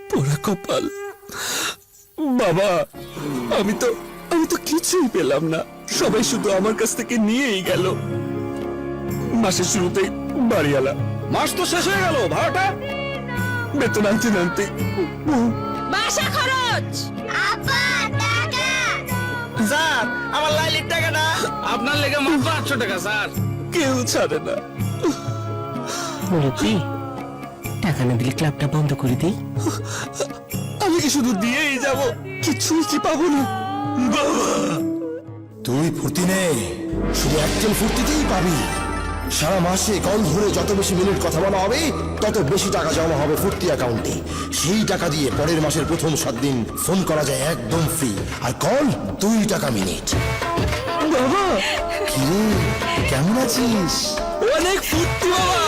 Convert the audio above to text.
পোড়া কপাল। বাবা, আমি তো কিছুই পেলাম না। সবাই শুধু আমার কাছ থেকে নিয়েই গেল। মাসের শুরুতেই বাড়িওয়ালা, মাস তো শেষ হয়ে গেল, ভাড়াটা? বেতন আনতে আনতে বাসা খরচ। আব্বা টাকা। স্যার, আমার লাইলির টাকাটা। আপনার লেগে মাত্র 800 টাকা স্যার। কেউ ছাড়ে না। মুরব্বী, টাকা না দিলে ক্লাবটা বন্ধ করে দিই। আমি কি শুধু দিয়েই যাব? কিছুই কি পাবো না? বাবা, তুই ফুর্তি নে, শুধু একজন ফুর্তিতেই পাবি। সারা মাসে কল ধরে যত বেশি মিনিট কথা বলা হবে তত বেশি টাকা জমা হবে ফুর্তি অ্যাকাউন্টে। সেই টাকা দিয়ে পরের মাসের প্রথম 7 দিন ফোন করা যায় একদম ফ্রি, আর কল 2 টাকা মিনিট। বাবা, কি রে, কেমন আছিস? অনেক ফুর্তি বাবা।